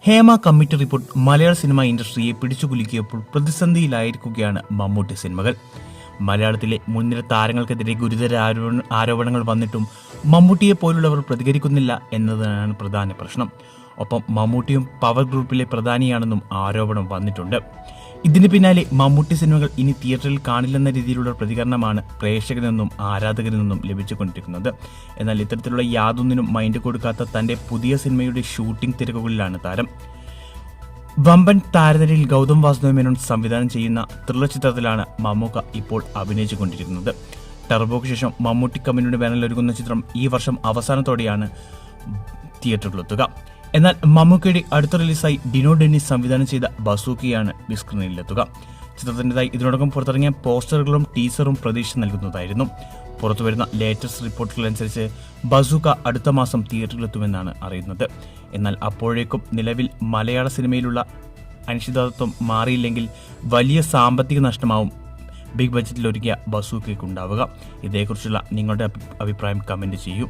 Hema committee report മലയാള cinema ഇൻഡസ്ട്രിയെ പിടിച്ചുകുലുക്കിയപ്പോൾ പ്രതിസന്ധിയിലായിരിക്കുകയാണ് Mammootty സിനിമകൾ. മലയാളത്തിലെ മുൻനിര താരങ്ങൾക്കെതിരെ ഗുരുതര ആരോപണങ്ങൾ വന്നിട്ടും മമ്മൂട്ടിയെ പോലുള്ളവർ പ്രതികരിക്കുന്നില്ല എന്നതാണ് പ്രധാന പ്രശ്നം. ഒപ്പം മമ്മൂട്ടിയും പവർ ഗ്രൂപ്പിലെ പ്രധാനിയാണെന്നും ആരോപണം വന്നിട്ടുണ്ട്. ഇതിന് പിന്നാലെ മമ്മൂട്ടി സിനിമകൾ ഇനി തിയേറ്ററിൽ കാണില്ലെന്ന രീതിയിലുള്ള പ്രതികരണമാണ് പ്രേക്ഷകരിൽ നിന്നും ആരാധകരിൽ നിന്നും ലഭിച്ചുകൊണ്ടിരിക്കുന്നത്. എന്നാൽ ഇത്തരത്തിലുള്ള യാതൊന്നിനും മൈൻഡ് കൊടുക്കാത്ത തന്റെ പുതിയ സിനിമയുടെ ഷൂട്ടിംഗ് തിരക്കുകളിലാണ് താരം. വമ്പൻ താരനിരയിൽ ഗൗതം വാസുദേവ് മേനോൻ സംവിധാനം ചെയ്യുന്ന ത്രില്ലർ ചിത്രത്തിലാണ് മമ്മൂക്ക ഇപ്പോൾ അഭിനയിച്ചുകൊണ്ടിരിക്കുന്നത്. ടർബോയ്ക്ക് ശേഷം മമ്മൂട്ടി കമ്പനിയുടെ ബാനറിൽ ഒരുങ്ങുന്ന ചിത്രം ഈ വർഷം അവസാനത്തോടെയാണ് തിയേറ്ററിലെത്തുക. എന്നാൽ മമ്മൂക്കയുടെ അടുത്ത റിലീസായി ഡിനോ ഡെന്നിസ് സംവിധാനം ചെയ്ത ബസൂക്കയാണ് ബിഗ് സ്ക്രീനിലെത്തുക. ചിത്രത്തിൻ്റെതായി ഇതിനോടകം പുറത്തിറങ്ങിയ പോസ്റ്ററുകളും ടീസറും പ്രതീക്ഷ നൽകുന്നതായിരുന്നു. പുറത്തുവരുന്ന ലേറ്റസ്റ്റ് റിപ്പോർട്ടുകളനുസരിച്ച് ബസൂക്ക അടുത്ത മാസം തിയേറ്ററിലെത്തുമെന്നാണ് അറിയുന്നത്. എന്നാൽ അപ്പോഴേക്കും നിലവിൽ മലയാള സിനിമയിലുള്ള അനിശ്ചിതത്വം മാറിയില്ലെങ്കിൽ വലിയ സാമ്പത്തിക നഷ്ടമാവും ബിഗ് ബഡ്ജറ്റിൽ ഒരുക്കിയ ബസൂക്കയ്ക്ക് ഉണ്ടാവുക. ഇതേക്കുറിച്ചുള്ള നിങ്ങളുടെ അഭിപ്രായം കമൻറ്റ് ചെയ്യൂ.